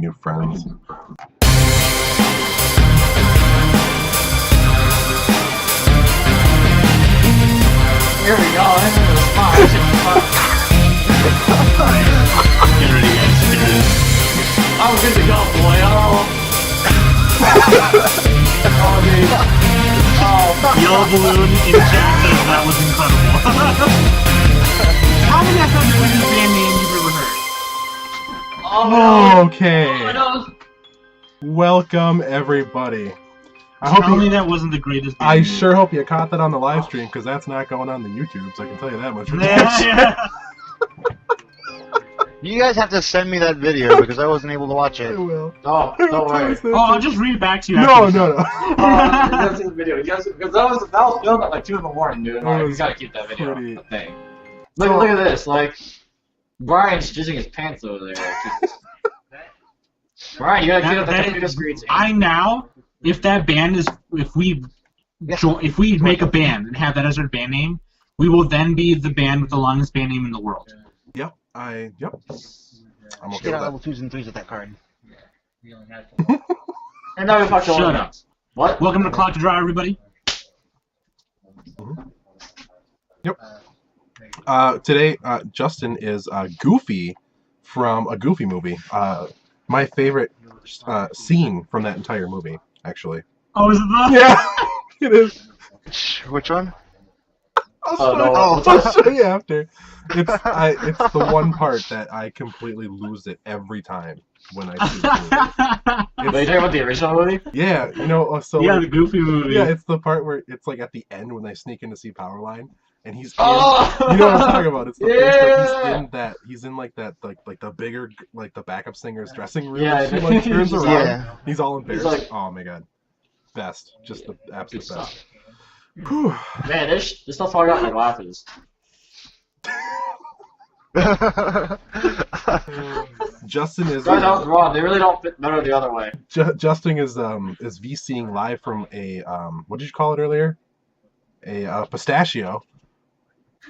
new friends. Here we go. This is the spot. Get ready, guys. Get ready. I'm good to go, boy. Oh, dude. Yellow balloon in chat says that was incredible. How many of the weirdest band name you've ever heard? Okay. Welcome, everybody. Tell me that wasn't the greatest band I name. sure hope you caught that on the live stream, because that's not going on the YouTube, so I can tell you that much. Yeah. You guys have to send me that video because I wasn't able to watch I it. will. Oh, don't worry. Oh, I'll just read it back to you. No, after no, no. You gotta see the video. Because that was filmed at like 2 in the morning, dude. Like, It we was gotta keep that video pretty- a thing. Look at this. Like, Brian's jizzing his pants over there. Brian, you gotta keep up the computer screens. I now, if that band is, if we make a band and have that as our band name, we will then be the band with the longest band name in the world. Yep. Yep. I'm okay Get with out level that. 2s and 3s with that card. And now we fucked all Shut of up. it. What? Welcome to To Draw, everybody. Yep. Today, Justin is Goofy from a Goofy movie. My favorite scene from that entire movie, actually. Oh, is it the? Yeah, it is. Which one? I'll show you after. It's the one part that I completely lose it every time when I see the movie. Are you talking about the original movie? Yeah, so Yeah, the Goofy movie. yeah, it's the part where it's like at the end when they sneak in to see Powerline, and he's in, Oh! you know what I'm talking about? It's the place Yeah! where he's in like the bigger, like the backup singer's dressing room. Yeah, and she like turns around. Yeah. He's all embarrassed. like- Oh my god, best, just the absolute Good best. stuff. Whew. Man, this stuff all got my glasses. Justin is Guys, I was wrong. They really don't fit better the other way. Justin is VCing live from a what did you call it earlier? A pistachio.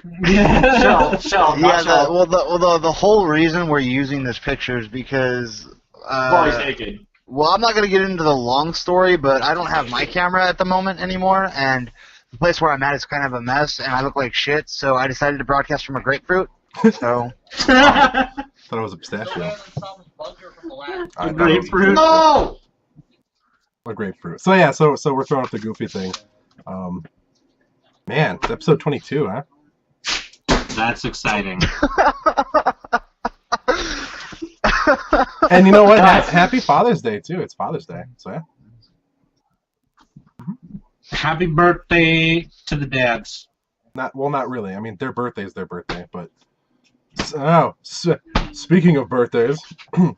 Shell, Yeah, not shell. the whole reason we're using this picture is because Well, he's naked. well, I'm not gonna get into the long story, but I don't have my camera at the moment anymore, and the place where I'm at is kind of a mess, and I look like shit. So I decided to broadcast from a grapefruit. So Thought it was a pistachio. I thought it was Grapefruit. No! a grapefruit. So yeah, so we're throwing up the Goofy thing. Man, it's episode 22, huh? That's exciting. And you know what? Happy Father's Day too. It's Father's Day, so yeah. Happy birthday to the dads. Not really. I mean, their birthday's their birthday, but speaking of birthdays, I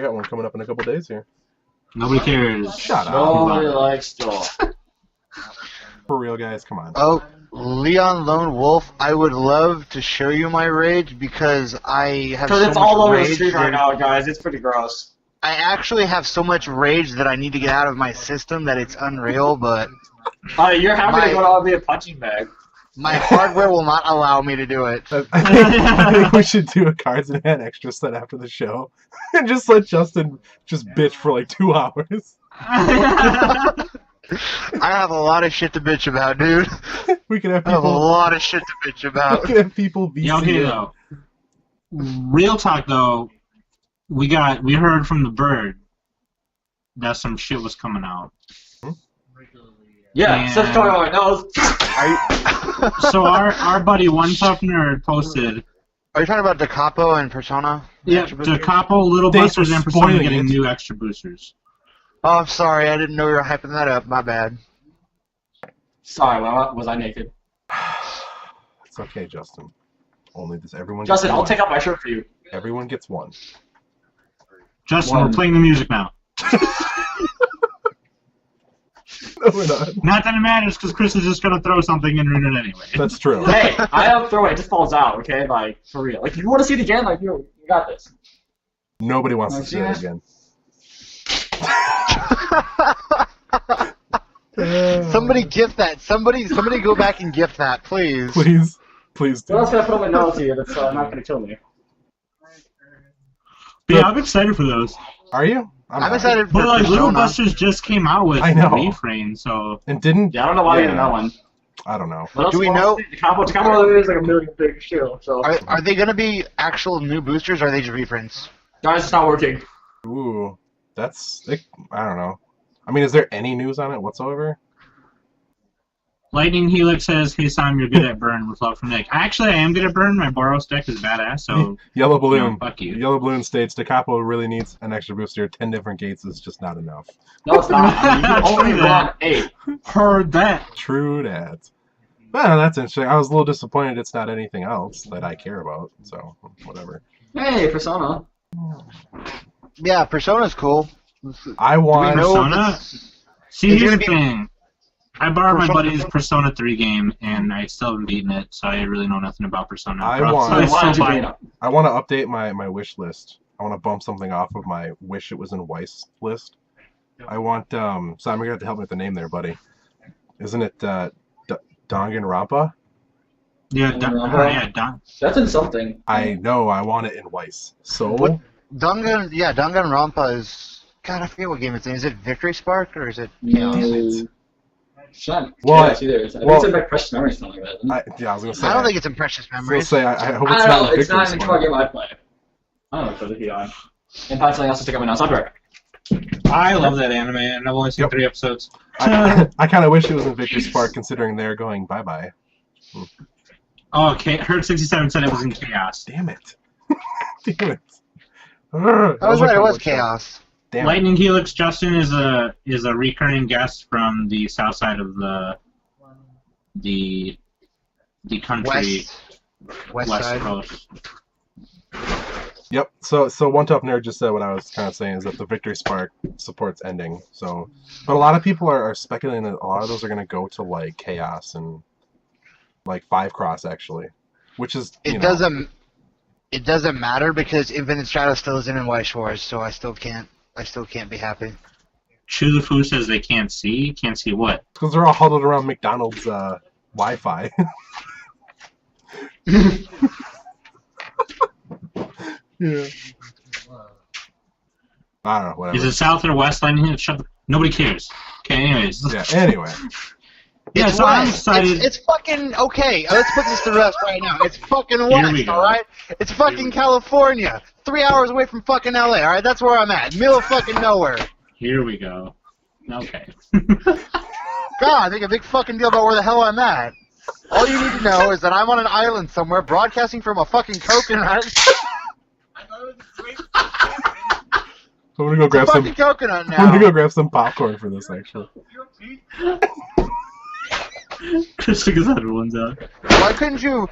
got one coming up in a couple days here. Nobody cares. Shut up. Nobody likes Joel. For real, guys, come on. Oh, Leon Lone Wolf, I would love to show you my rage because I have Because so it's much all over the rage street right that- now, guys. It's pretty gross. I actually have so much rage that I need to get out of my system that it's unreal, but You're happy to go out and be a punching bag. my hardware will not allow me to do it. I think we should do a Cards in Hand extra set after the show and just let Justin just bitch for like 2 hours. I have a lot of shit to bitch about, dude. We could have I have a people. lot of shit to bitch We about. could have people VC. Yeah, okay though. Real talk though, we heard from the bird that some shit was coming out. Yeah, And- stuff's coming out my nose. So our buddy One Tough Nerd posted. Are you talking about Da Capo and Persona? Yeah, Da Capo, Little Thanks for Busters, and Persona spoiling getting it. new extra boosters. Oh, I'm sorry. I didn't know you were hyping that up. My bad. Sorry, was I naked? It's okay, Justin. Only this. Everyone. Justin, gets I'll one. take off my shirt for you. Everyone gets one. Justin, One. we're playing the music now. No, we're not. Not that it matters, because Chris is just gonna throw something and ruin it anyway. That's true. Hey, I don't throw it. It just falls out, okay? Like, for real. Like, if you want to see it again, like, you got this. Nobody wants to I've see seen that it. again. Somebody gift that. Somebody go back and gift that, please. Please do. What else can I put on my nose here that's not going to kill me? But yeah, I'm excited for those. Are you? I'm excited for But like, Little Persona. Busters just came out with I know. Refrain, so And didn't? Yeah, I don't know why they did that one. I don't know. What else Do we was know- The combo is like a million big too. So Are they gonna be actual new boosters, or are they just reprints? guys, it's not working. Ooh, that's like, I don't know. I mean, is there any news on it whatsoever? Lightning Helix says, "Hey Sam, you're good at burn with love from Nick." Actually, I am good at burn. My Boros deck is badass, so Yellow Balloon. you know, fuck you. Yellow Balloon states DeCapo really needs an extra booster. 10 different gates is just not enough. No, it's not. I mean, you can only True run that. 8. Heard that. True that. Well, that's interesting. I was a little disappointed it's not anything else that I care about, so whatever. Hey, Persona. Yeah, Persona's cool. I want... know- Persona. See, It's here's the gonna be- thing. I borrowed my Persona- buddy's Persona 3 game, and I still haven't beaten it, so I really know nothing about Persona. I But want- I'll Why still don't you buy bring it. it up? I want to update my wish list. I want to bump something off of my wish it was in Weiss list. I want Simon, you're gonna have to help me with the name there, buddy. Isn't it Danganronpa? Yeah, Danganronpa? Don. That's in something. I know. I want it in Weiss. So What? Danganronpa is... God, I forget what game it's in. Is it Victory Spark, or is it Chaos? No. It's not Well, chaos either. I think well- it's in like Precious Memories or something like that. Isn't it? I was gonna say. I don't think it's in Precious I was Memories. gonna say. I hope I it's don't not know. in It's not Victor's in the Spark. game I play. I don't know if it'll be on. And find something else to take up my notes. I'll be right back. I love that anime, and I've only seen Yep. 3 episodes. I kind of wish it was in Victor's Spark, considering they're going bye-bye. Oh, okay. Herd 67 said it was in Chaos. Damn it. Damn it. I was right, it was Chaos. Damn it. Lightning Helix Justin is a recurring guest from the south side of the country, West west side. coast. Yep. So One Tough Nerd just said what I was kind of saying is that the Victory Spark supports ending. So, but a lot of people are speculating that a lot of those are going to go to like Chaos and like 5-cross actually, which is It doesn't matter because Infinite Shadow still isn't in White Shores, so I still can't be happy. Chuzufu says they can't see. Can't see what? because they're all huddled around McDonald's Wi-Fi. Yeah. I don't know. Whatever. Is it south or west? Lightning Helix. Shut the... Nobody cares. Okay. Anyways. Yeah. Anyway. Yeah, It's so I'm west. excited. It's fucking okay. Let's put this to rest right now. It's fucking we west, go. alright? It's fucking California. 3 hours away from fucking LA, alright? That's where I'm at. Middle of fucking nowhere. Here we go. Okay. God, I think a big fucking deal about where the hell I'm at. All you need to know is that I'm on an island somewhere broadcasting from a fucking coconut. I'm gonna go grab some. fucking coconut I'm gonna now. go grab some popcorn for this actually. Chris took his headphones out. Why couldn't you...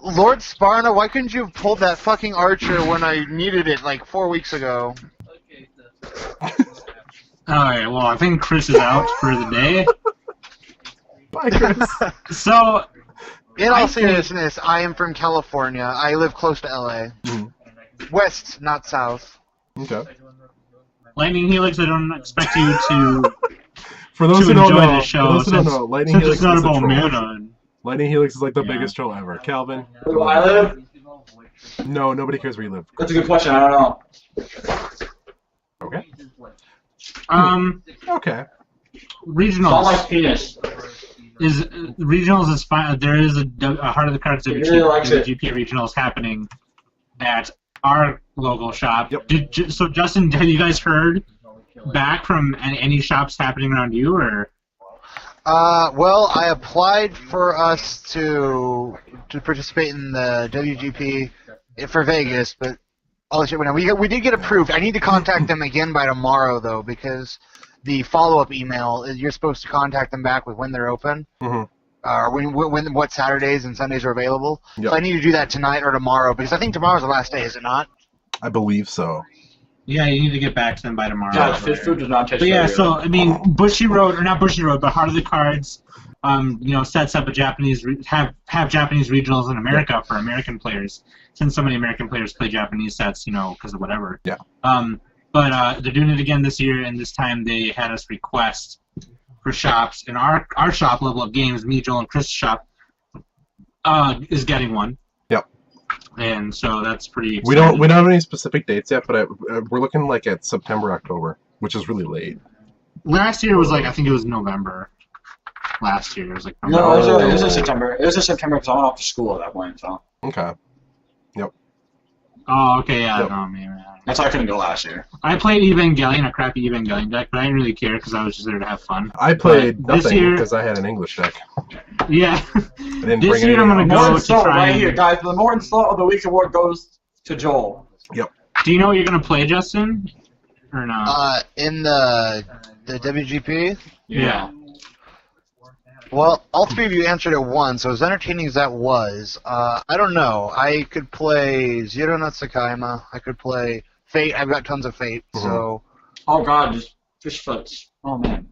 Lord Sparna, why couldn't you have pulled that fucking archer when I needed it like 4 weeks ago? Alright, well, I think Chris is out for the day. Bye, Chris. So, In I all think- seriousness, I am from California. I live close to LA. Mhm. West, not south. Okay. Lightning Helix, I don't expect you to For those to who don't enjoy know, the show. for those who don't since- know, Lightning since Helix it's not is a about troll. mana. Lightning Helix is like the Yeah. biggest troll ever. Calvin. Where do I live? No, nobody cares where you live. That's a good question. I don't know. Okay. Okay. It's not like Regionals penis. is regionals is fine. There is a Heart of the Cards He really likes it. GP regionals happening at our local shop. Yep. So Justin, have you guys heard back from any shops happening around you, or? Well, I applied for us to participate in the WGP for Vegas, but all the shit went on. We did get approved. I need to contact them again by tomorrow, though, because the follow-up email is you're supposed to contact them back with when they're open, Mhm. what Saturdays and Sundays are available. Yep. So I need to do that tonight or tomorrow, because I think tomorrow's the last day, is it not? I believe so. Yeah, you need to get back to them by tomorrow. Yeah, fish food does not taste But yeah, very so good. I mean, Bushy Road, or not Bushy Road, but Heart of the Cards, sets up a Japanese have Japanese regionals in America for American players, since so many American players play Japanese sets, because of whatever. Yeah. But they're doing it again this year, and this time they had us request for shops, and our shop, Level Up Games, me, Joel, and Chris' shop, is getting one. Yep. and so that's pretty exciting. We don't have any specific dates yet, but we're looking like at September, October, which is really late. Last year was like, I think it was November. Last year it was like No, November. it was in September. It was in September because I went off to school at that point. So Okay. Oh, okay, yeah. Yep. No, man. that's why I couldn't go last year. I played Evangelion, a crappy Evangelion deck, but I didn't really care because I was just there to have fun. I played But this nothing year- because I had an English deck. Yeah. I didn't This bring year I'm anything gonna else. go More to insult try right and- here, guys. The more insult of the week award goes to Joel. Do you know what you're gonna play, Justin? Or not? In the WGP. Yeah. Well, all three of you answered at once, so as entertaining as that was, I don't know. I could play Zero no Tsukayama. I could play Fate. I've got tons of Fate, so Oh God, just fish foots. Oh man.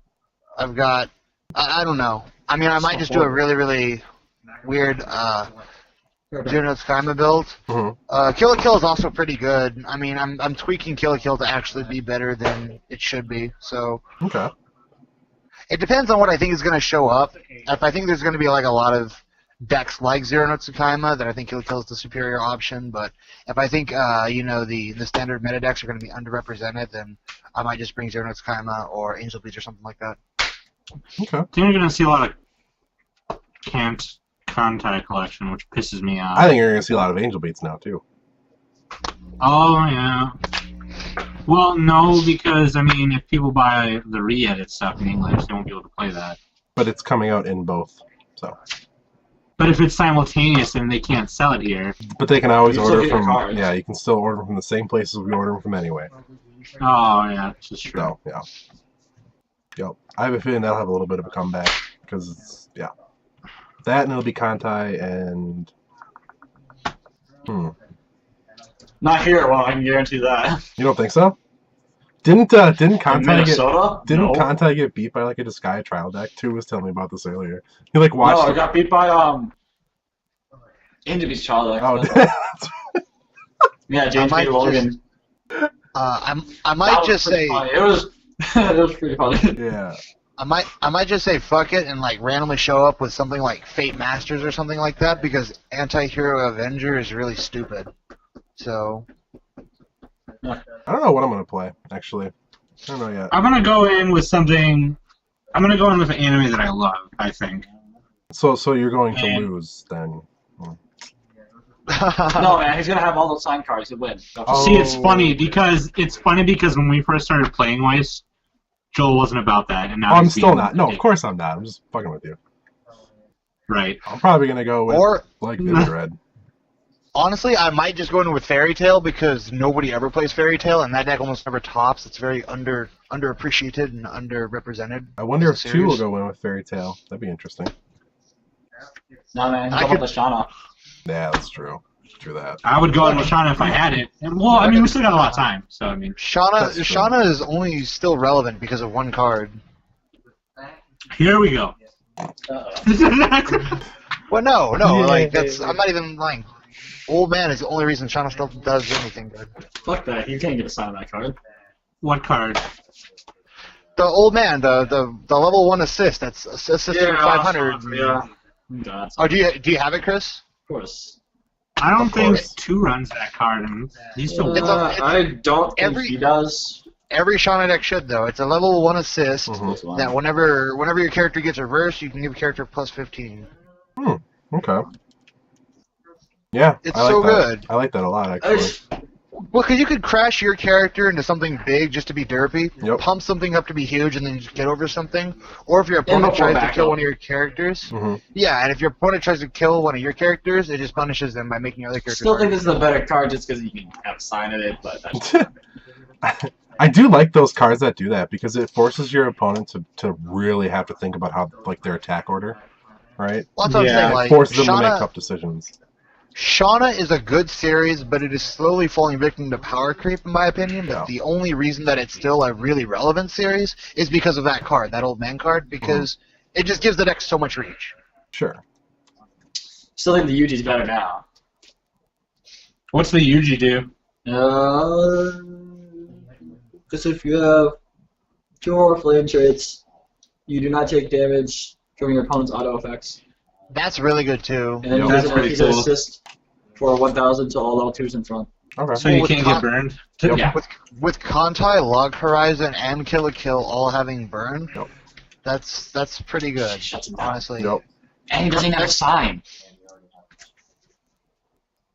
I've got. I don't know. I mean, I might just do a really, really weird Zero no Tsukayama build. Mhm. Kill la Kill is also pretty good. I mean, I'm tweaking Kill la Kill to actually be better than it should be. So Okay. it depends on what I think is going to show up. If I think there's going to be like a lot of decks like Zero no Tsukayama, then I think Kill la Kill is the superior option. But if I think the standard meta decks are going to be underrepresented, then I might just bring Zero no Tsukayama or Angel Beats or something like that. Okay. I think you're gonna see a lot of Kantai collection, which pisses me off. I think you're gonna see a lot of Angel Beats now too. Oh yeah. Well, no, because I mean, if people buy the re-edit stuff in English, they won't be able to play that. But it's coming out in both. So. But if it's simultaneous, then they can't sell it here. But they can always You still order get your from. cards. Yeah, you can still order them from the same places we order them from anyway. Oh yeah, that's just true. So yeah. Yep. I have a feeling that'll have a little bit of a comeback because it's that and it'll be Kantai and Not here. Well, I can guarantee that. you don't think so? Didn't In Kantai Minnesota? didn't no. Kantai get beat by like a Disguise trial deck? Tu was telling me about this earlier. He like watched. No, I got beat by Injury's child. Oh, Yeah, James I P. might Logan. I might just say It was it was pretty funny. yeah. I might just say fuck it and like randomly show up with something like Fate Masters or something like that because Anti-Hero Avenger is really stupid. So I don't know what I'm gonna play actually. I don't know yet. I'm gonna go in with something. I'm gonna go in with an anime that I love. I think. So you're going to And- lose then? No, man, he's gonna have all those sign cards to win. Oh. See, it's funny because when we first started playing Weiss, Joel wasn't about that, and now I'm he's still being- not. No, of course I'm not. I'm just fucking with you. Right. I'm probably gonna go with or like Red. honestly, I might just go in with Fairy Tail because nobody ever plays Fairy Tail and that deck almost never tops. It's very underappreciated and underrepresented. I wonder if as a two will series. go in with Fairy Tail. That'd be interesting. No, man, I go could- with the Shauna. Yeah, that's true. True that. I would go in with Shauna if I had it. And, well, I mean, we still got a lot of time, so I mean, Shauna That's true. Shauna is only still relevant because of one card. here we go. Well, no, Yeah. like that's I'm not even lying. Old Man is the only reason Shauna still does anything good. Fuck that. You can't get a sign of that card. What card? The Old Man, the level 1 assist, that's assist for 500. Yeah. God, Oh, do you have it, Chris? of course. I don't Of think course. two runs that card, and he's still. It's a- I don't think every- he does. Every Shauna deck should though. It's a level 1 assist Mhm. that whenever your character gets reversed, you can give a character plus 15. Okay. Yeah, It's I like so that. good. I like that a lot I actually. just- Well, because you could crash your character into something big just to be derpy, Yep. pump something up to be huge, and then just get over something. Or if your opponent before tries to back kill up. one of your characters, hmm yeah, and if your opponent tries to kill one of your characters, it just punishes them by making other I characters. still think harder. this is a better card just because you can have a sign in it, but that's I do like those cards that do that because it forces your opponent to really have to think about how like their attack order, right? Well, that's what Yeah, I'm saying. It Like, forces them to make Shauna, tough decisions. Shauna is a good series, but it is slowly falling victim to power creep, in my opinion. But Yeah. the only reason that it's still a really relevant series is because of that card, that Old Man card, because it just gives the deck so much reach. Sure. still think the Yuji's better now. What's the Yuji do? Because if you have 2 or more flame traits, you do not take damage from your opponent's auto effects. That's really good too. And then Yep. he's That's an pretty cool. assist. for 1,000 to all level 2s in front. Okay. So you with can't get burned. Yep. Yeah. With KanCol, Log Horizon, and Kill a Kill all having burn, Yep. that's pretty good, Shuts him down. honestly. Yep. And he doesn't even have a sign.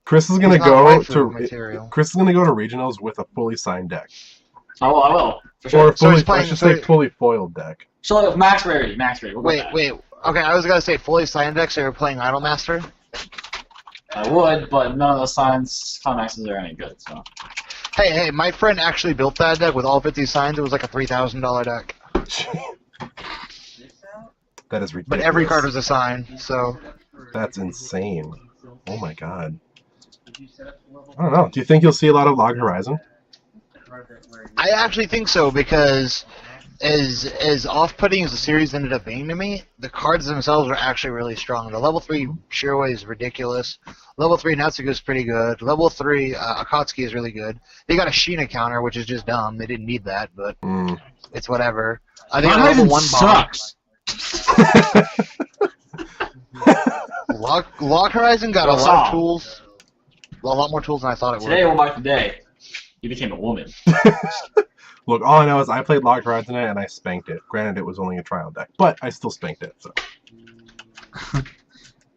Chris is gonna He's not go waifu to material. Chris is gonna go to regionals with a fully signed deck, Oh, I will. For or sure. a fully, he's playing- I should so say he- fully foiled deck. So, max rarity. We'll go with Wait, that. wait. Okay, I was gonna say fully signed deck, so you're playing Idolmaster? I would, but none of the signs, Climaxes are any good, so. Hey, my friend actually built that deck with all 50 signs. It was like a $3,000 deck. That is ridiculous. But every card was a sign, so... That's insane. Oh my god. I don't know. Do you think you'll see a lot of Log Horizon? I actually think so, because as off-putting as the series ended up being to me, the cards themselves are actually really strong. The level 3 Shiroi is ridiculous. Level 3 Natsuko is pretty good. Level 3 Akatsuki is really good. They got a Sheena counter, which is just dumb. They didn't need that, but it's whatever. I think level 1 sucks. Log Horizon got a lot of tools. A lot more tools than I thought it would. Today will mark the day you became a woman. Look, all I know is I played Log Horizon and I spanked it. Granted, it was only a trial deck, but I still spanked it. So.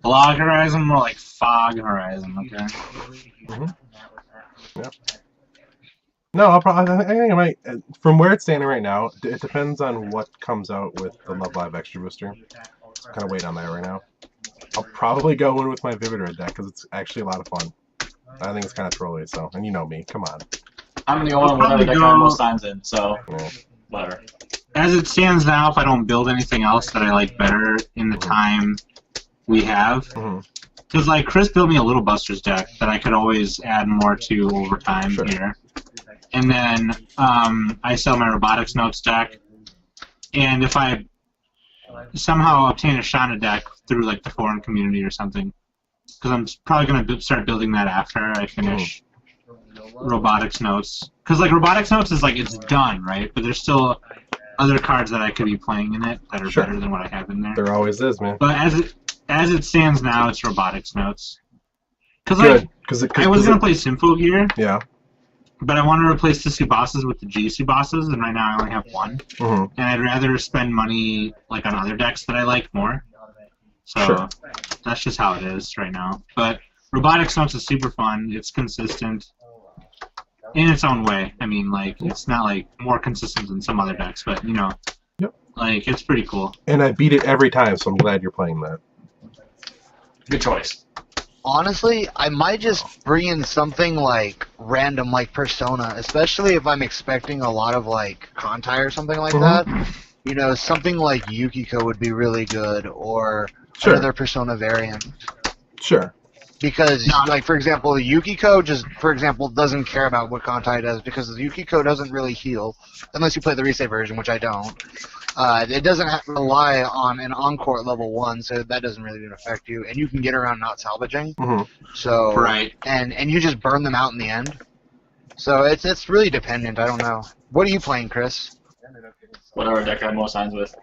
Log Horizon, more like Fog Horizon, okay? Yep. No, I'll probably. I think I might. From where it's standing right now, it depends on what comes out with the Love Live Extra Booster. So kind of wait on that right now. I'll probably go in with my Vivid Red deck because it's actually a lot of fun. I think it's kind of trolly, so, and you know me, come on. I'm the only one that got most signs in, so whatever. As it stands now, if I don't build anything else that I like better in the time we have, because like Chris built me a Little Busters deck that I could always add more to over time here, and then I sell my Robotics Notes deck, and if I somehow obtain a Shauna deck through like the foreign community or something, because I'm probably gonna start building that after I finish Robotics Notes, because like Robotics Notes is like it's done, right? But there's still other cards that I could be playing in it that are better than what I have in there. There always is, man. But as it stands now, it's Robotics Notes. Because like I was gonna play Sympho here. Yeah. But I want to replace the Tsubasas with the G Tsubasas, and right now I only have one. And I'd rather spend money like on other decks that I like more. So that's just how it is right now. But Robotics Notes is super fun. It's consistent in its own way. I mean, like it's not like more consistent than some other decks, but you know, like it's pretty cool. And I beat it every time, so I'm glad you're playing that. Good choice. Honestly, I might just bring in something like random, like Persona, especially if I'm expecting a lot of like Kantai or something like that. You know, something like Yukiko would be really good, or another Persona variant. Sure. Because, like, for example, Yukiko just, for example, doesn't care about what Kantai does, because Yukiko doesn't really heal, unless you play the Reset version, which I don't. It doesn't have to rely on an Encore at level 1, so that doesn't really even affect you, and you can get around not salvaging. So, and you just burn them out in the end. So it's really dependent, I don't know. What are you playing, Chris? Whatever deck I have most signs with.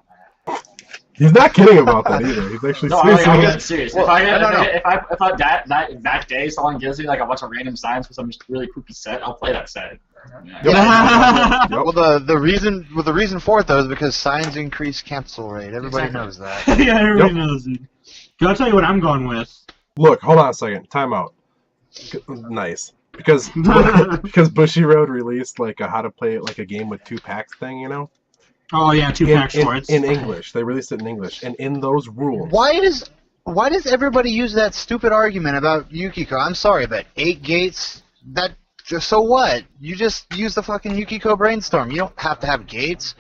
He's not kidding about that either. He's actually I'm getting serious. Well, if I that day someone gives me like a bunch of random signs for some really poopy set, I'll play that set. Well, the reason for it though is because signs increase cancel rate. Everybody knows that. Yeah, everybody knows it. I'll tell you what I'm going with. Look, hold on a second. Time out. Nice. Because Bushiroad released like a how to play like a game with 2 packs thing, you know? Oh yeah, 2-pack shorts. In English. They released it in English. And in those rules. Why does everybody use that stupid argument about Yukiko? I'm sorry, but 8 gates, so what? You just use the fucking Yukiko brainstorm. You don't have to have gates.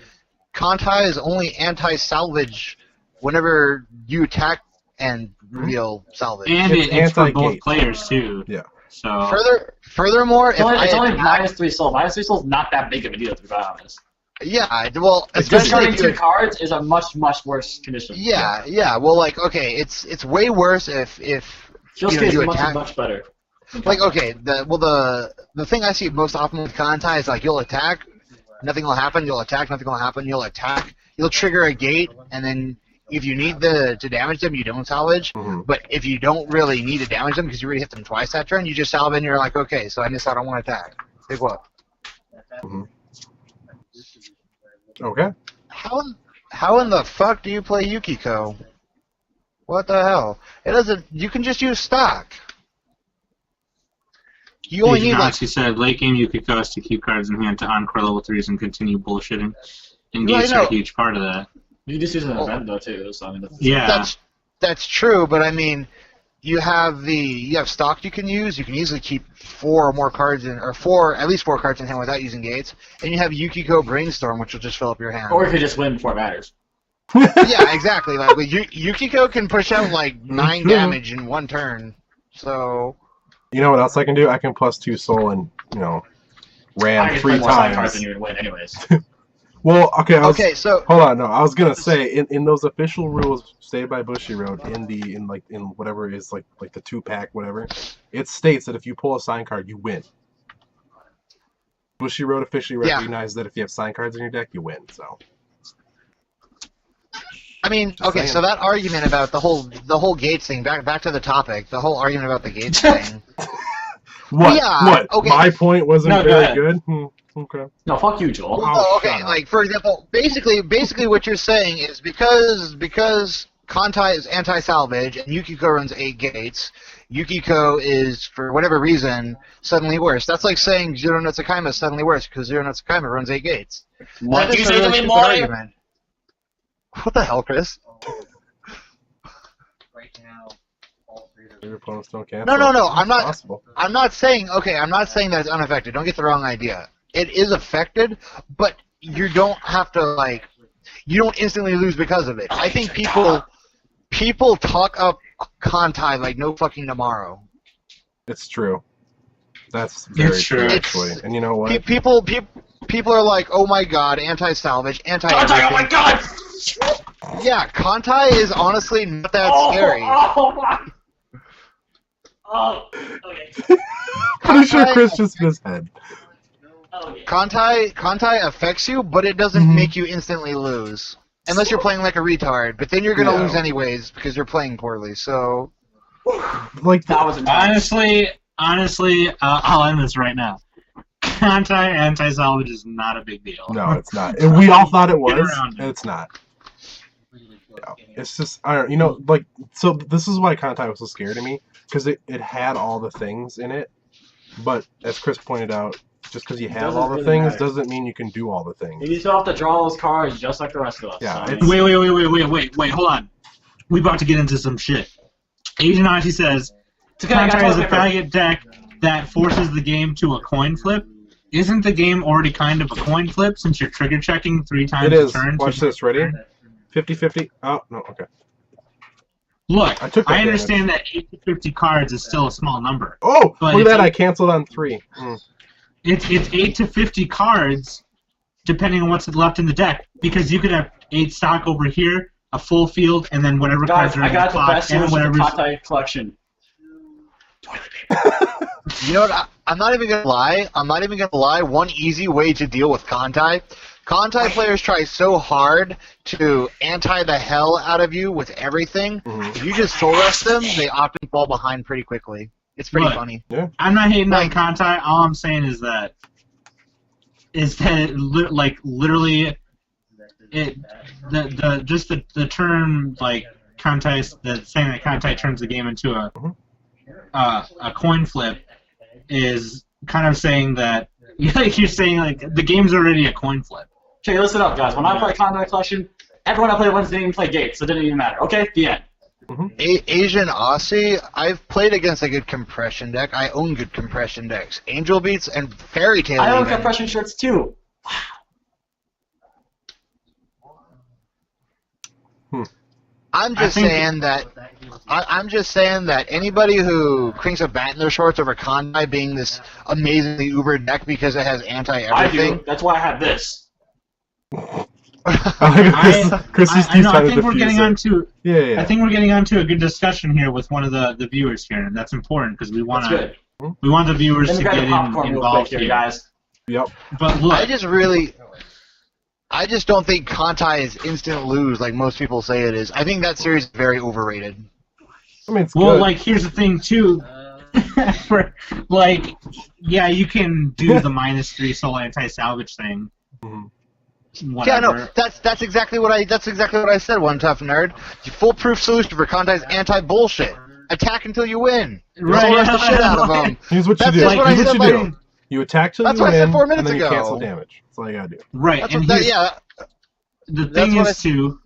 Kantai is only anti-salvage whenever you attack and reveal salvage. And it's for both players too. Yeah. So furthermore, it's only -3 soul. -3 soul is not that big of a deal, to be honest. Yeah, well, especially if 2 cards is a much worse condition. Yeah. Well, like, okay, it's way worse if Just you attack much better. Like, okay, the thing I see most often with Kantai is like you'll attack, nothing will happen. You'll attack, nothing will happen. You'll attack, you'll trigger a gate, and then if you need to damage them, you don't salvage. Mm-hmm. But if you don't really need to damage them because you already hit them twice that turn, you just salvage and you're like, okay, so I missed out on one attack. Big whoop. Mm-hmm. Okay. How in the fuck do you play Yukiko? What the hell? It doesn't. You can just use stock. You only need like. He said late game Yukiko has to keep cards in hand to encore level 3s and continue bullshitting. And Well, I gates are know. a huge part of that. You just use an event though too, so I mean. Yeah. That's true, but I mean, you have stock you can use. You can easily keep 4 or more cards in, or at least 4 cards in hand without using gates. And you have Yukiko Brainstorm, which will just fill up your hand. Or if you just win before it matters. Yeah, exactly. Like Yukiko can push out like 9 damage in 1 turn. So. You know what else I can do? I can +2 soul and I ram can 3 play more side cards times. than you would win anyways. Well, okay. So. Hold on, no. I was gonna say in those official rules stated by Bushiroad in whatever is like the 2-pack whatever, it states that if you pull a sign card, you win. Bushiroad officially recognized that if you have sign cards in your deck, you win. So. I mean, okay, so that argument about the whole gates thing, back to the topic, the whole argument about the gates thing. What? Yeah, What? okay. My point wasn't No, go very ahead. good? Okay. No, fuck you, Joel. Oh, Okay, shut up. like for example, basically what you're saying is because Kantai is anti-salvage and Yukiko runs 8 gates, Yukiko is for whatever reason suddenly worse. That's like saying Zero no Tsukaima is suddenly worse because Zero no Tsukaima runs 8 gates. What That do you is a say to really me, stupid boy? argument. What the hell, Chris? Your opponents don't cancel. No, I'm not. Possible. I'm not saying that it's unaffected. Don't get the wrong idea. It is affected, but you don't have to you don't instantly lose because of it. I think people talk up Kantai like no fucking tomorrow. It's true. That's very It's true, true. actually. And you know what? People are like, oh my god, anti-salvage, Oh my god! Yeah, Kantai is honestly not that scary. Oh my! Oh, okay. Pretty sure Chris just hit his head. Okay. Kantai affects you, but it doesn't Mhm. make you instantly lose. Unless you're playing like a retard, but then you're gonna Yeah. lose anyways because you're playing poorly. So Like That was intense. Honestly, I'll end this right now. Anti-salvage is not a big deal. no, it's not. And we all thought it Get was. around it. It's not. Yeah. It's just I don't. So this is why Kantai was so scary to me because it had all the things in it, but as Chris pointed out, just because you have Doesn't all the really things matter. doesn't mean you can do all the things. You still have to draw those cards just like the rest of us. Yeah, so, I it's- mean, Wait, hold on. We about to get into some shit. Asian Auntie says, okay, I got Kantai is a toilet paper. faggot deck that forces the game to a coin flip. Isn't the game already kind of a coin flip since you're trigger checking 3 times It a is. turn? Watch this. Ready? 50-50. Oh no. Okay. Look, I took that I understand that 8 to 50 cards is still a small number. Oh, But look if at that! you- I canceled on 3. It's 8 to 50 cards, depending on what's left in the deck, because you could have 8 stock over here, a full field, and then whatever Guys, cards are I in the got the clock, best and solution for whatever. Kantai collection. you know what? I'm not even gonna lie. One easy way to deal with Kantai. Kantai players try so hard to anti the hell out of you with everything. Mhm. If you just soul rest them, they often fall behind pretty quickly. It's pretty Look. funny. I'm not hating on Like- Kantai. All I'm saying is that literally the term like Kantai, saying that Kantai turns the game into a coin flip is kind of saying that like you're saying like the game's already a coin flip. Okay, listen up, guys. When I play Kantai collection, everyone I played once didn't even play gates, so it didn't even matter. Okay, the end. Asian Aussie, I've played against a good compression deck. I own good compression decks. Angel Beats and Fairy Tail. I own even. compression shirts too. I'm just saying that. I'm just saying that anybody who cranks a bat in their shorts over Kantai being this amazingly uber deck because it has I anti-everything. do. That's why I have this. Chris is I know. I trying to think we're defuse getting it. onto. Yeah. I think we're getting onto a good discussion here with one of the viewers here, and that's important because we want That's to. good. We want the viewers Let to me grab get the popcorn real quick involved here, here. guys. Yep. But look, I just really I just don't think Kantai is instant lose like most people say it is. I think that series is very overrated. I mean, it's Well, good. like, here's the thing, too. For, like, yeah, you can do the -3 soul anti-salvage thing. Mhm. Whatever. Yeah, no, that's exactly what I said. One tough nerd. The foolproof solution for Kantai's anti-bullshit. Attack until you win. Right. Soul rush the shit out of them. Here's what you That's do. just what I Here's what said, you like- do. You attack till That's you what I said win, 4 and minutes then you ago. cancel damage. That's all you gotta do. Right, That's and what, here's, yeah. the that's thing what is, too...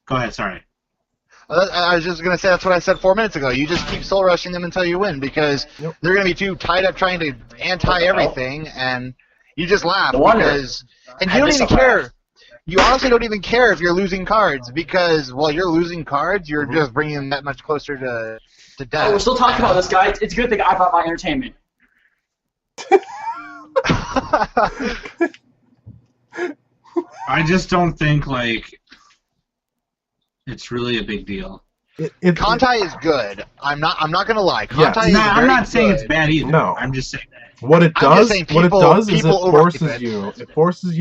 Go ahead, sorry. I was just gonna say that's what I said 4 minutes ago. You just keep soul rushing them until you win because Yep. they're gonna be too tied up trying to anti everything, and you just laugh No wonder. because and I you don't just even laugh. care. You honestly don't even care if you're losing cards because while you're losing cards, you're Mhm. just bringing them that much closer to Oh, death. we're still talking about this, guy. It's a good thing I brought my entertainment. I just don't think, like, it's really a big deal. Kantai is good. I'm not gonna lie. Yes. Kantai is No, I'm very not saying it's good. bad either. No. I'm just saying that. What it I'm just does, saying what it people- does is it people overhype forces it. you. It forces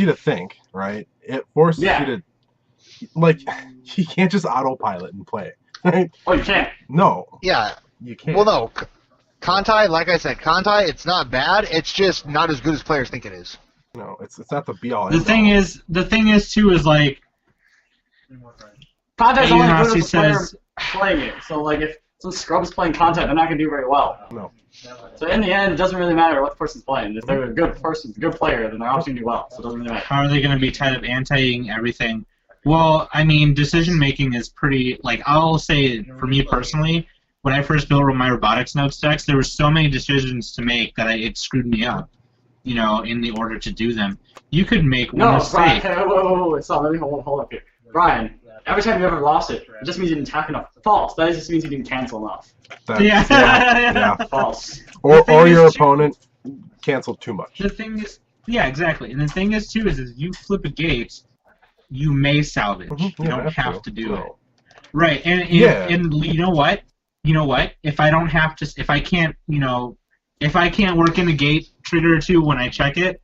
you to think, right? It forces Yeah. you to, like, you can't just autopilot and play. Right? Oh, you can't. No, Yeah. you can't. Well, no. Kantai, like I said, Kantai, it's not bad. It's just not as good as players think it is. No, it's not the be all. The thing is, too, is, like, Contact's only Ayunasi good as a player says... playing it. So, like, if some scrub's playing contact, they're not going to do very well. No. So, in the end, it doesn't really matter what the person's playing. If they're a good person, good player, then they're obviously going to do well. So, it doesn't really matter. How are they going to be tied up anti-ing everything? Well, I mean, decision-making is pretty... Like, I'll say, for me personally, when I first built my robotics notes decks, there were so many decisions to make that it screwed me up, you know, in the order to do them. You could make one No, mistake. Brian, whoa, stop. Let me hold up here. Brian, every time you ever lost it, it just means you didn't attack enough. False. That just means you didn't cancel enough. Yeah. yeah. False. The thing Or is, your too- opponent canceled too much. The thing is... Yeah, exactly. And the thing is, too, is you flip a gate, you may salvage. Mhm, You yeah, don't that's have true. to do No. it. Right, and Yeah. and you know what? You know what? If I don't have to, if I can't, you know, if I can't work in a gate trigger or two when I check it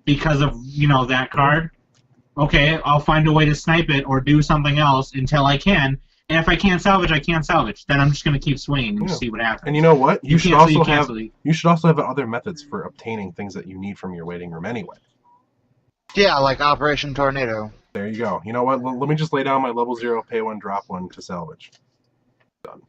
because of, you know, that card, okay, I'll find a way to snipe it or do something else until I can. And if I can't salvage, I can't salvage. Then I'm just gonna keep swinging and Yeah. see what happens. And you know what? You should cancel, also have cancel. you should also have other methods for obtaining things that you need from your waiting room anyway. Yeah, like Operation Tornado. There you go. You know what? Let me just lay down my level 0, pay 1, drop 1 to salvage. Done.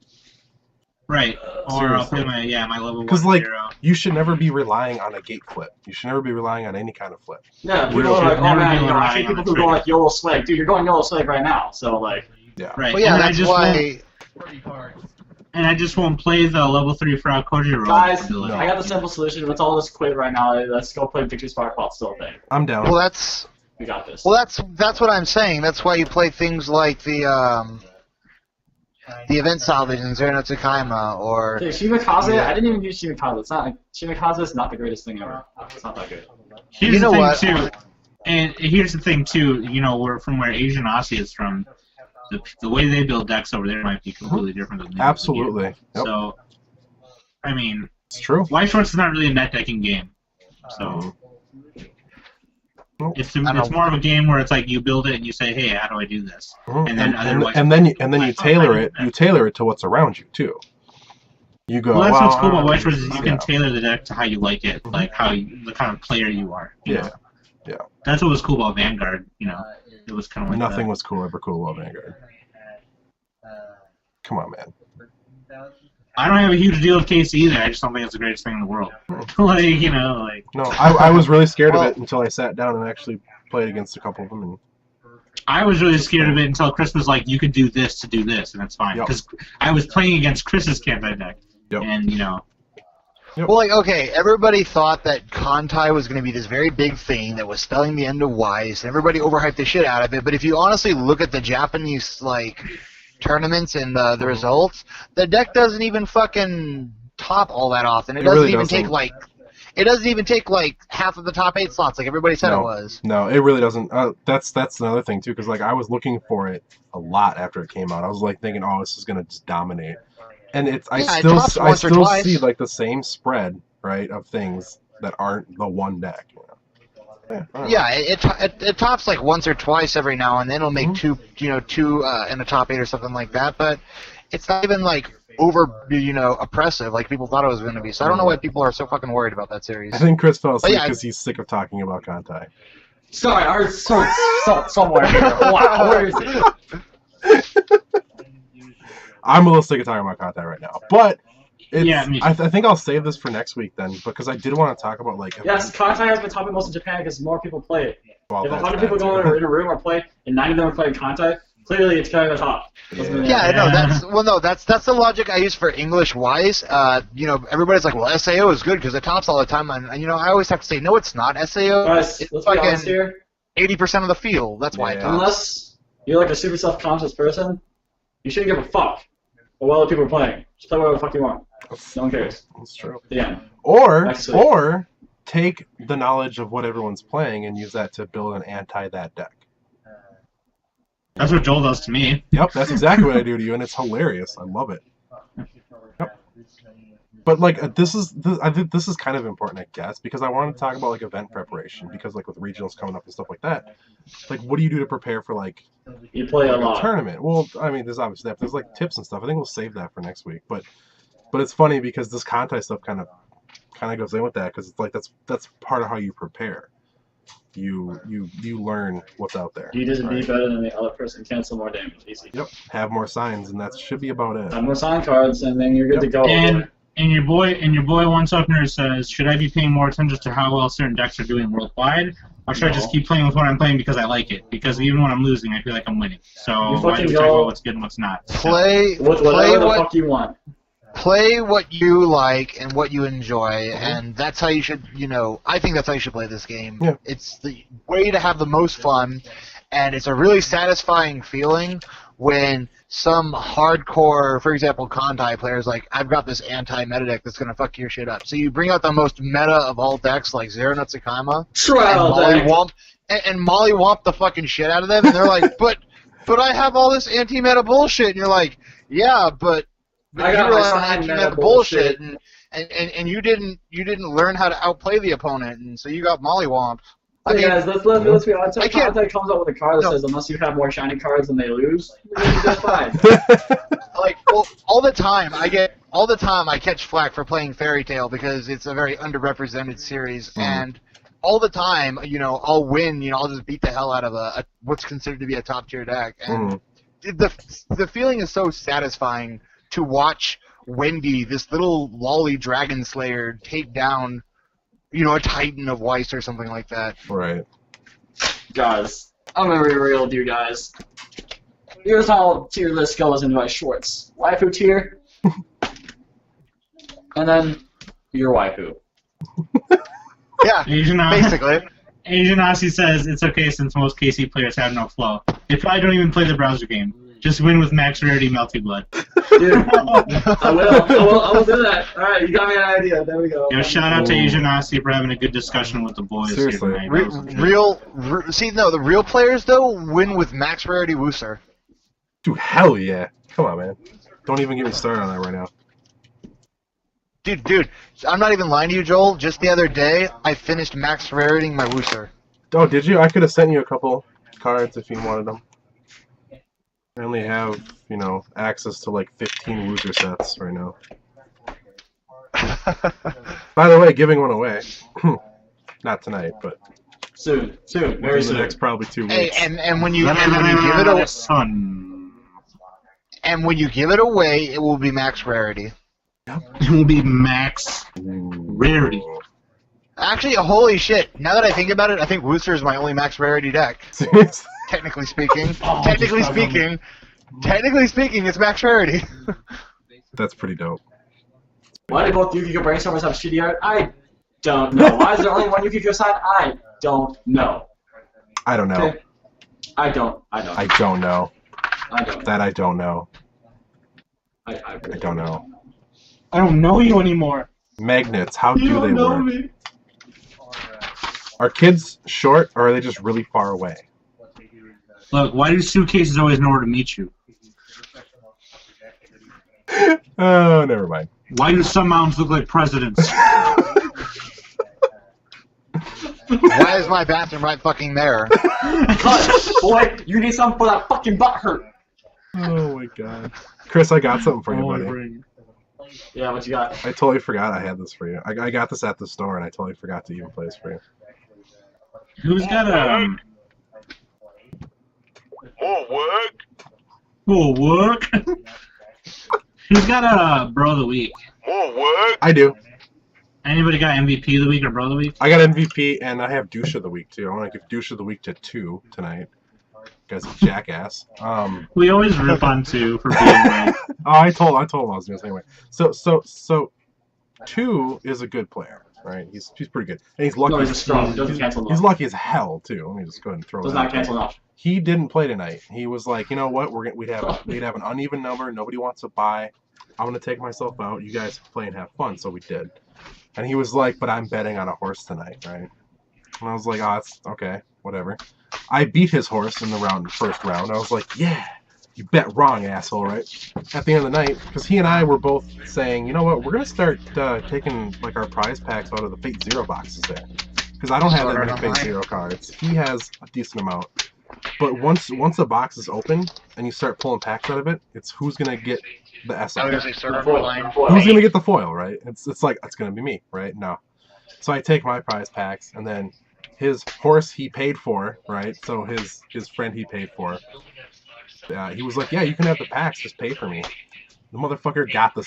Right. Or I'll Seriously. play my level 'Cause, 1 like, 0. You should never be relying on a gate flip. You should never be relying on any kind of flip. Yeah, people Really are like, should oh never man, be you know, I relying see on people a who go trigger. like YOLO swag. Dude, you're going YOLO swag right now. So, like, Yeah. Right. Well, yeah, and that's why. I just won't play the level 3 Frog Koji roll. guys, No. I got the simple solution. Let's all just quit right now. Let's go play Victory Spark while it's still a thing. I'm down. Well, that's We got this. that's what I'm saying. That's why you play things like the event salvage in Zero no Tsukaima or Okay, Shimikaze, Yeah. I didn't even use Shimikaze. It's not like Shimikaze is not the greatest thing ever. It's not that good. Here's You know the thing what? too, and here's the thing too. You know, where Asian Aussie is from, the way they build decks over there might be completely different than they do here. Absolutely. Yep. So, I mean, It's true. White Shorts is not really a net decking game. So Nope. it's don't more of a game where it's like you build it and you say, hey, how do I do this? Mhm. And then otherwise- and then you tailor it to what's around you too. You go. Well, that's what's cool about White Shorts Shorts is you can tailor the deck to how you like it, like the kind of player you are. You Yeah. know? Yeah. That's what was cool about Vanguard. You know, it was kind of like Nothing that. was ever cool about Vanguard. Come on, man. I don't have a huge deal with Casey either. I just don't think it's the greatest thing in the world. Like, you know, like No, I was really scared Well- of it until I sat down and actually played against a couple of them. And I was really scared of it until Chris was like, "You could do this to do this," and that's fine. Yep. Because I was playing against Chris's Kantai deck, Yep. and you know, well, like okay, everybody thought that Kantai was going to be this very big thing that was spelling the end of Weiss, and everybody overhyped the shit out of it. But if you honestly look at the Japanese like tournaments and the results, the deck doesn't even fucking top all that often. It, It doesn't really even doesn't. take like. It doesn't even take like half of the top 8 slots like everybody said No. it was. no, it really doesn't. That's another thing too, because like I was looking for it a lot after it came out. I was like thinking, oh, this is gonna just dominate, and I Yeah, it tops once or still twice. see like the same spread, right, of things that aren't the one deck. You know? Yeah, it tops like once or twice every now and then. It'll make two in the top 8 or something like that. But it's not even like oppressive like people thought it was going to be. So I don't know why people are so fucking worried about that series. I think Chris fell asleep because he's sick of talking about KanCol. Sorry, I heard somewhere here. Wow, where is it? I'm a little sick of talking about KanCol right now, but Yeah, me too. I think I'll save this for next week then, because I did want to talk about like. Yes, KanCol has been topping most in Japan because more people play it. Well, If that's 100 people bad, go too. in a room or play, and 90 of them are playing KanCol, clearly it's going to the top. Yeah, I know. That's the logic I use for English wise. Everybody's like, well, SAO is good because it tops all the time, and I always have to say, no, it's not. SAO, Guys, it's let's be honest fucking here. 80% of the field. That's why it Yeah. tops. Unless you're like a super self-conscious person, you shouldn't give a fuck what other people are playing. Just play whatever the fuck you want. No one cares. That's true. Yeah. Or take the knowledge of what everyone's playing and use that to build an that deck. That's what Joel does to me. Yep, that's exactly what I do to you, and it's hilarious. I love it. Yep. But like I think this is kind of important, I guess, because I want to talk about like event preparation, because like with regionals coming up and stuff like that, like what do you do to prepare for like You play a a lot. tournament? Well, I mean, there's obviously that. There's like tips and stuff. I think we'll save that for next week. But it's funny because this KanCol stuff kind of goes in with that, because it's like that's part of how you prepare. You learn what's out there. You just be right? better than the other person, cancel more damage. Easy. Yep. Have more signs, and that should be about it. Have more sign cards, and then you're good to go. And your boy One Sufner says, should I be paying more attention to how well certain decks are doing worldwide, or should I just keep playing with what I'm playing because I like it? Because even when I'm losing, I feel like I'm winning. So You why fucking do we talk go- about what's good and what's not? Play Whatever the fuck you want. play what you like and what you enjoy, and that's how you should, I think that's how you should play this game. Yeah. It's the way to have the most fun, and it's a really satisfying feeling when some hardcore, for example, KanCol players like, I've got this anti-meta deck that's going to fuck your shit up. So you bring out the most meta of all decks, like Zero Nutsukama, and mollywomp the fucking shit out of them, and they're like, but I have all this anti-meta bullshit, and you're like, yeah, but I you got rely my on sign anti-meta meta bullshit, and you didn't learn how to outplay the opponent, and so you got mollywomped. I mean, guys, let's be honest. I can't- KanCol comes out with a card that says unless you have more shiny cards and they lose, you're fine. like all the time I catch flack for playing Fairy Tail because it's a very underrepresented series, and all the time, I'll win, I'll just beat the hell out of a what's considered to be a top tier deck, and the feeling is so satisfying to watch Wendy, this little lolly dragon slayer, take down, a Titan of Weiss or something like that. Right. Guys, I'm gonna be real with you guys. Here's how tier list goes in my shorts. Waifu tier, and then your waifu. Yeah, basically. Asian Aussie says it's okay since most KC players have no flow. They probably don't even play the browser game. Just win with max rarity Melty Blood. Dude, I will do that. Alright, you got me an idea. There we go. Yo, shout out to Asian Aussie for having a good discussion with the boys Seriously. here tonight. The real players though win with max rarity Wooser. Dude, hell yeah. Come on, man. Don't even get me started on that right now. Dude, I'm not even lying to you, Joel. Just the other day, I finished max raritying my Wooser. Oh, did you? I could have sent you a couple cards if you wanted them. I only have, access to like 15 loser sets right now. By the way, giving one away. Not tonight, but Soon, very within soon. the next probably 2 Hey, weeks. and when you give it away, Son. and when you give it away, it will be max rarity. It will be max rarity. Actually, holy shit! Now that I think about it, I think Wooster is my only max rarity deck. Seriously? Technically speaking, Oh, technically speaking, it's max rarity. That's pretty dope. Why do both Yu-Gi-Oh! Brainstormers have shitty art? I don't know. Why is there only one Yu-Gi-Oh! Side? I don't know. I don't know. Okay. I don't. I don't know. I don't. That I don't know. I I don't know. I don't know you anymore. Magnets, how You do don't they know work? me. Are kids short, or are they just really far away? Look, why do suitcases always know where to meet you? Oh, never mind. Why do some mountains look like presidents? Why is my bathroom right fucking there? Cut, boy. You need something for that fucking butt hurt. Oh my god. Chris, I got something for you, buddy. Yeah, what you got? I totally forgot I had this for you. I got this at the store, and I totally forgot to even play this for you. Who's got more work? Who's got a bro of the week? I do. Anybody got MVP of the week or bro of the week? I got MVP, and I have douche of the week too. I want to give douche of the week to 2 tonight. Guy's a jackass. We always rip on 2 for being like. Oh, I told him I was doing the same way. So 2 is a good player, right? He's pretty good, and he's lucky. No, he's strong. Doesn't cancel enough. He's lucky as hell too. Let me just go ahead and throw. Does that not cancel enough. He didn't play tonight. He was like, you know what? We'd have an uneven number. Nobody wants to buy. I'm gonna take myself out. You guys play and have fun. So we did. And he was like, but I'm betting on a horse tonight, right? And I was like, oh, that's okay, whatever. I beat his horse in the first round. I was like, yeah, you bet wrong, asshole, right? At the end of the night, because he and I were both saying, you know what, we're going to start taking like our prize packs out of the Fate Zero boxes there. Because I don't have that many Fate Zero cards. He has a decent amount. But once the box is open and you start pulling packs out of it, it's who's going to get the SR. I was going to say Sword Art Online. Who's going to get the foil, right? It's like, it's going to be me, right? No. So I take my prize packs, and then his horse he paid for, right? So his friend he paid for. He was like, yeah, you can have the packs, just pay for me. The motherfucker got the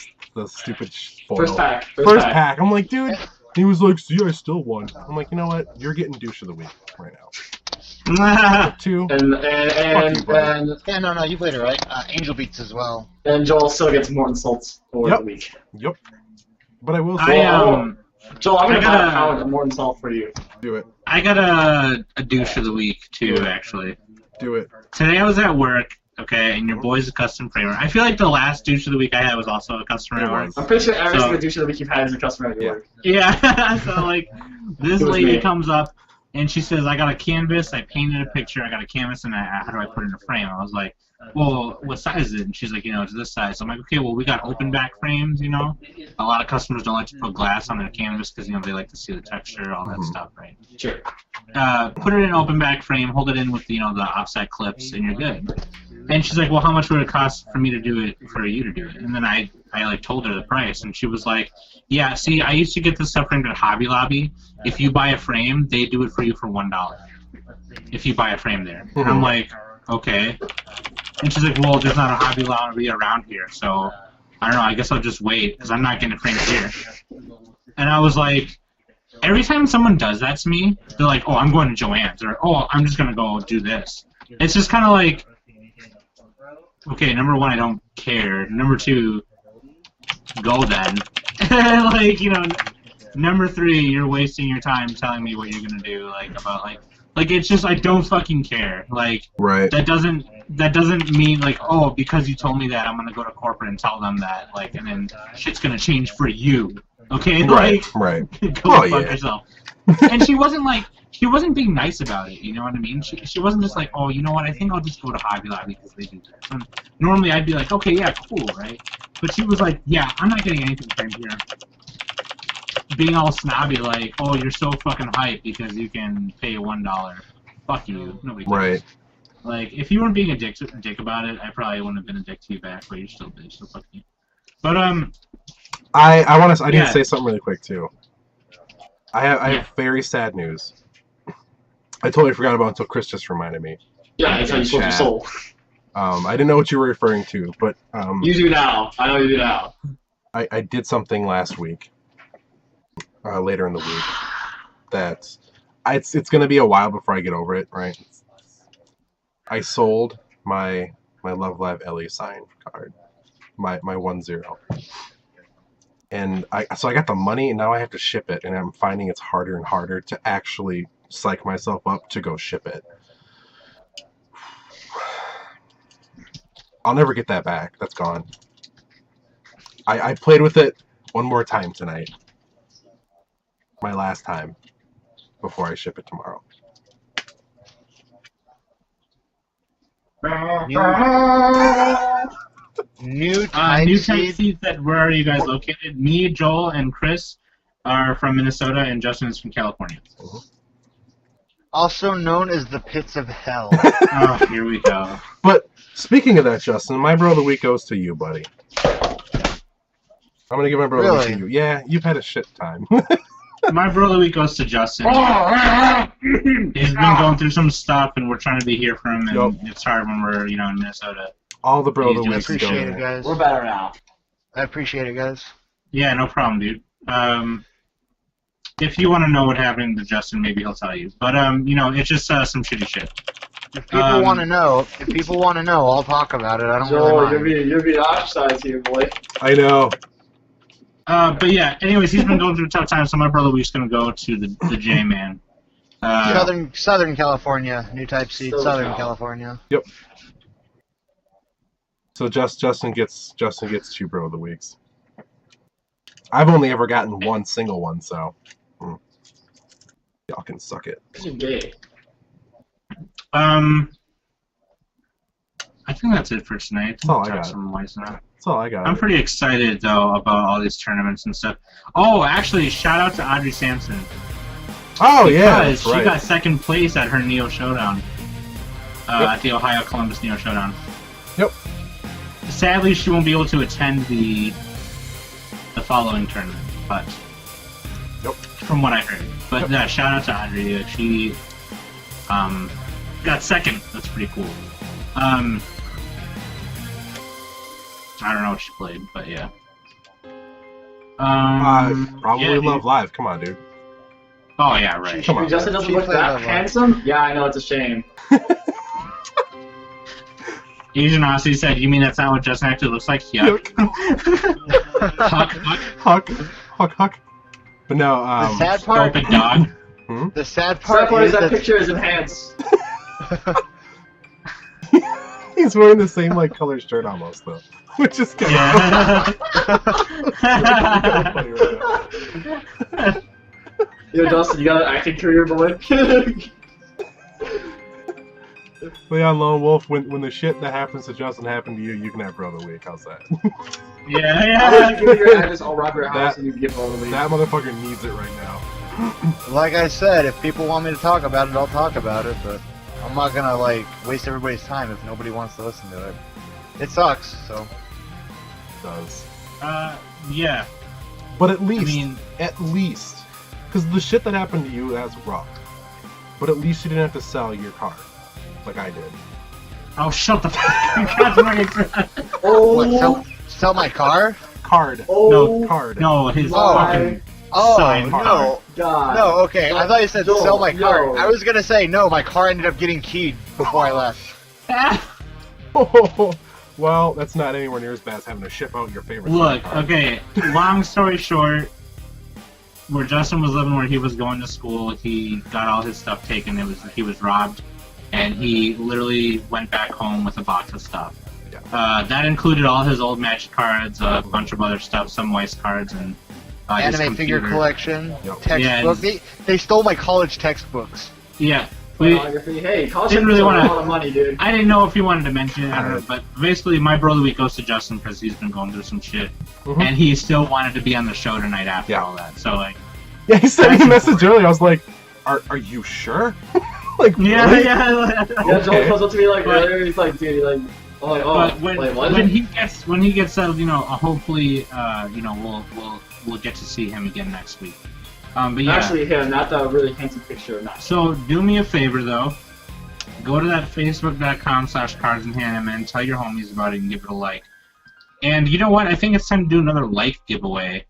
stupid foil. First pack. First pack. I'm like, dude. He was like, see, I still won. I'm like, you know what? You're getting douche of the week right now. 2. Yeah, no, you played it right. Angel beats as well. And Joel still gets more insults over the week. Yep. But I will say, Joel, I'm gonna buy a pound of more insult for you. Do it. I got a douche of the week too, actually. Do it. Today I was at work, okay, and your boy's a custom framer. I feel like the last douche of the week I had was also a customer at work. I'm pretty sure every single douche of the week you've had is a customer at your work. Yeah. So like, this lady comes up and she says, I got a canvas, I painted a picture, I got a canvas, and how do I put it in a frame? I was like, well, what size is it? And she's like, it's this size. So I'm like, okay, well, we got open back frames, A lot of customers don't like to put glass on their canvas because, they like to see the texture, all that stuff, right? Sure. Put it in an open back frame, hold it in with, the offset clips, and you're good. And she's like, well, how much would it cost for me to do it, for you to do it? And then I told her the price, and she was like, yeah, see, I used to get this stuff framed at Hobby Lobby. If you buy a frame, they do it for you for $1. If you buy a frame there. And I'm like, okay. And she's like, well, there's not a Hobby Lobby around here, so I don't know, I guess I'll just wait, because I'm not getting a frame here. And I was like, every time someone does that to me, they're like, oh, I'm going to Joann's, or, oh, I'm just going to go do this. It's just kind of like, okay, number 1, I don't care. Number 2, go then. Number 3, you're wasting your time telling me what you're going to do, it's just, I don't fucking care. Right. That doesn't mean, oh, because you told me that, I'm gonna go to corporate and tell them that, and then shit's gonna change for you. Okay? Right. Go fuck yourself. And she wasn't being nice about it, you know what I mean? She wasn't just like, oh, you know what, I think I'll just go to Hobby Lobby because they do this. And normally I'd be like, okay, yeah, cool, right? But she was like, yeah, I'm not getting anything framed here. Being all snobby, like, oh, you're so fucking hype because you can pay $1. Fuck you. Nobody cares. Right. If you weren't being a dick about it, I probably wouldn't have been a dick to you back, but you're still a bitch, so fuck you. But, I need to say something really quick, too. I have very sad news. I totally forgot about it until Chris just reminded me. Yeah, that's how you sold your soul. I didn't know what you were referring to, but... you do now. I know you do now. I did something last week. Later in the week, that it's gonna be a while before I get over it, right? I sold my Love Live Ellie sign card, my 1-0, and so I got the money, and now I have to ship it, and I'm finding it's harder and harder to actually psych myself up to go ship it. I'll never get that back. That's gone. I played with it one more time tonight. My last time before I ship it tomorrow. New type seed said, where are you guys located? Me, Joel, and Chris are from Minnesota, and Justin is from California. Also known as the pits of hell. Oh, here we go. But speaking of that, Justin, my bro of the week goes to you, buddy. I'm gonna give my bro of the week to you. Yeah, you've had a shit time. My bro of the week goes to Justin. He's been going through some stuff, and we're trying to be here for him, and it's hard when we're, in Minnesota. All the bro of the I week. Appreciate it, guys. We're better now. I appreciate it, guys. Yeah, no problem, dude. If you want to know what happened to Justin, maybe he'll tell you. But it's just some shitty shit. If people want to know, I'll talk about it. I don't Joel, really mind. you're being ostracized here, boy. I know. But yeah, anyways, he's been going through a tough time, so my brother week's gonna go to the J-Man. Southern California, new type seat, Southern California. Yep. So Justin gets 2 bro of the weeks. I've only ever gotten one single one, so y'all can suck it. Because you're gay. I think that's it for tonight. That's all I got. That's all I got. I'm pretty excited though about all these tournaments and stuff. Oh, actually, shout out to Audrey Sampson. Oh yeah, that's she right. got second place at her Neo Showdown. At the Ohio Columbus Neo Showdown. Yep. Sadly, she won't be able to attend the following tournament, but from what I heard. But yeah, shout out to Audrey. She got second. That's pretty cool. I don't know what she played, but yeah. Probably Love Live. Come on, dude. Oh yeah, right. Come on. Justin doesn't look that handsome? Yeah, I know, it's a shame. Asian Aussie said, "You mean that's not what Justin actually looks like?" Yuck. Huck. But no, the sad part. Stupid dog. The sad part is that picture is enhanced. He's wearing the same color shirt almost though, which is kind of funny right now. Yo, Dustin, you got an acting career, boy. Leon Lone Wolf, when the shit that happens to Justin happened to you, you can have bro of the week. How's that? I wish you give me your address, I'll rob your house and you can get bro of the week. That motherfucker needs it right now. Like I said, if people want me to talk about it, I'll talk about it, but I'm not gonna waste everybody's time if nobody wants to listen to it. It sucks, so. It does. Yeah. But at least, because the shit that happened to you, that's rough. But at least you didn't have to sell your car, like I did. Oh, shut the fuck up. What, sell my car? Card. No, card. No, his fucking sign card. No. God. No, okay. I thought you said sell my car. Yo. I was gonna say, no, my car ended up getting keyed before I left. Well, that's not anywhere near as bad as having to ship out your favorite. Look, car. okay, long story short, where Justin was living, where he was going to school, he got all his stuff taken. He was robbed, and he literally went back home with a box of stuff. Yeah. That included all his old Magic cards, a bunch of other stuff, some Weiss cards, and his Anime figure computer. collection, Yep. textbook. Yeah, they stole my college textbooks. Yeah. Hey, college Didn't really a wanna- lot of money, dude. I didn't know if you wanted to mention it, I don't know, but basically my bro of the week goes to Justin because he's been going through some shit, and he still wanted to be on the show tonight after all that. So Yeah, he sent me a message earlier. I was like, "Are you sure?" yeah, really? yeah. Yeah, Joel comes up to me earlier, he's like, dude, But what? when he gets settled, hopefully, we'll get to see him again next week. But yeah. Actually, him, not the really handsome picture. Not. So do me a favor though, go to that facebook.com/cardsandhandyman, tell your homies about it and give it a like. And you know what? I think it's time to do another like giveaway.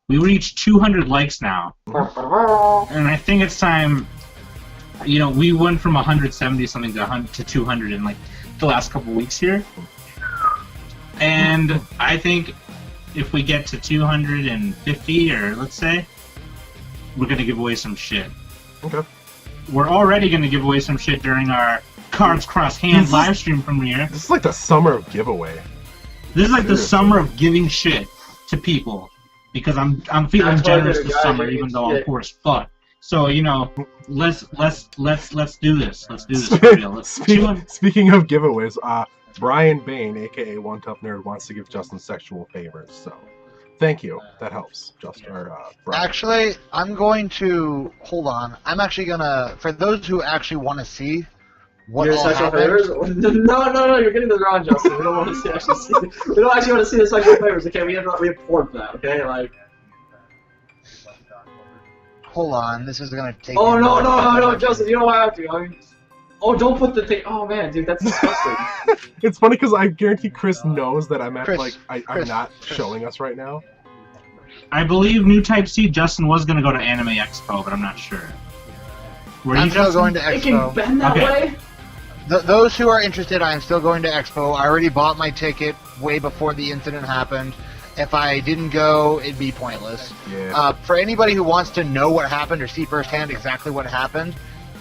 We reached 200 likes now, and I think it's time. We went from 170 something to 200 in the last couple weeks here, and I think if we get to 250, or let's say, we're gonna give away some shit. Okay. We're already gonna give away some shit during our Cards Cross Hands live stream premiere. This is like the summer of giveaway. This is like the summer of giving shit to people because I'm feeling That's generous why this guys summer, are even getting though I'm shit. poor as fuck. So let's do this. Let's do this for real. Let's Speaking of giveaways, Brian Bain, aka One Tough Nerd, wants to give Justin sexual favors. So Thank you. That helps. Brian. Actually, I'm going to hold on. I'm actually gonna, for those who actually want to see what Your all sexual happened. favors? No, you're getting this wrong, Justin. We don't want to actually see. We don't actually want to see the sexual favors. Okay, we have porn for that. Okay, like. Hold on, this is gonna take. Oh me more no, time. Justin, you don't have to. I mean, oh, don't put the thing. Oh man, dude, that's disgusting. It's funny because I guarantee Chris knows that I'm Chris, I'm not showing us right now. I believe New Type C Justin was gonna go to Anime Expo, but I'm not sure. Were you I'm still Justin? going to It can Expo. bend that Okay. way. Those who are interested, I am still going to Expo. I already bought my ticket way before the incident happened. If I didn't go, it'd be pointless. Yeah. For anybody who wants to know what happened or see firsthand exactly what happened,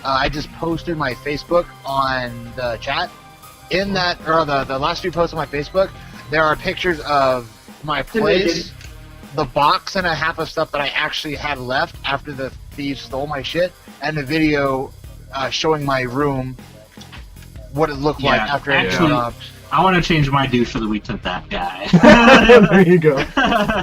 I just posted my Facebook on the chat. In that, or the last few posts on my Facebook, there are pictures of my place, the box and a half of stuff that I actually had left after the thieves stole my shit, and a video showing my room, what it looked like Yeah, after it was actually- robbed. I want to change my douche of the week to that guy. There you go.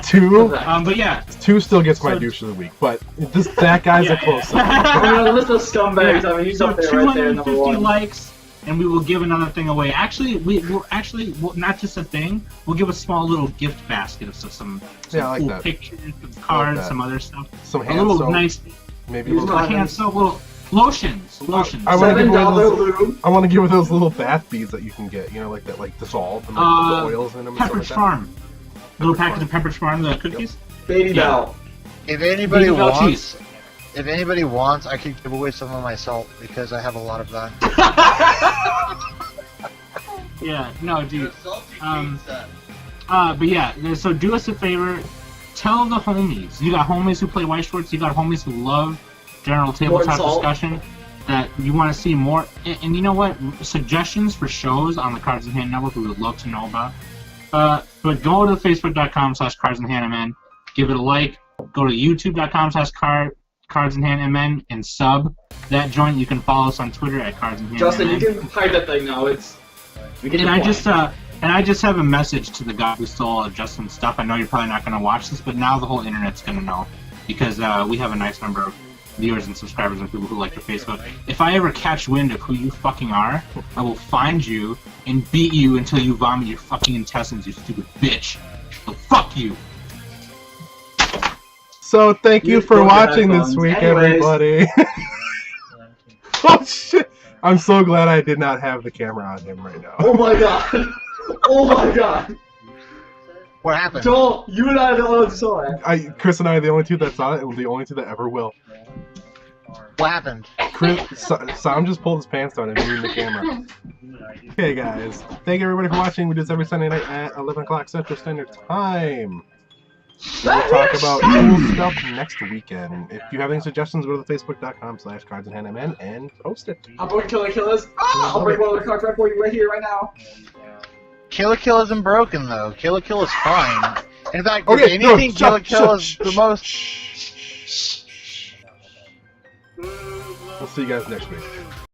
Two But yeah, still gets my So- douche of the week, but that guy's a close second. Oh, the list of scumbags. I mean, he's so up there right there, number 250 one. likes, and we will give another thing away. Actually, we'll not just a thing. We'll give a small little gift basket of some Yeah, I like cool that. pictures, some cards, that. some other stuff. Some A hand little soap, nice, maybe Use a my little. hand soap, little lotions. I wanna give away $7 those. lube. I want to give those little bath beads that you can get. You know, like that, like dissolve and like, the oils in them and stuff Pepperidge like that. Farm. Little package Farm. of Pepperidge Farm, the cookies. Baby Yeah. Bell. If anybody Baby Bell wants, cheese. I could give away some of my salt because I have a lot of that. Yeah, no, dude. But yeah, so do us a favor. Tell the homies. You got homies who play White Shorts. You got homies who love general tabletop salt. discussion. That you want to see more. And you know what? Suggestions for shows on the Cards in Hand Network we would love to know about. But go to facebook.com/cardsandhandmn. Give it a like. Go to youtube.com/cardsandhandmn and sub that joint. You can follow us on Twitter at cardsandhandmn. Justin, you can hide that thing now. We can. And I just have a message to the guy who stole all of Justin's stuff. I know you're probably not going to watch this, but now the whole internet's going to know because we have a nice number of viewers and subscribers and people who like the Facebook. If I ever catch wind of who you fucking are, I will find you and beat you until you vomit your fucking intestines, you stupid bitch. So fuck you. So thank you Use for broken watching this headphones. week, Anyways. everybody. Oh shit! I'm so glad I did not have the camera on him right now. Oh my god. Oh my god. What happened? Joel, you and I are the only ones who saw it. Chris and I are the only two that saw it, and the only two that ever will. What happened? Chris, Sam just pulled his pants down and moved the camera. Okay, guys. Thank you everybody for watching. We do this every Sunday night at 11 o'clock Central Standard Time. We'll talk about cool stuff next weekend. If you have any suggestions, go to facebook.com/cardsandhandmn and post it. I'm going to Killer Killers. I'll break one of the cards right for you right here, right now. Killer Kill isn't broken though. Killer Kill is fine. In fact, Okay, if anything, no, Killer shut- Kill is shh- the shh- most. We'll see you guys next week.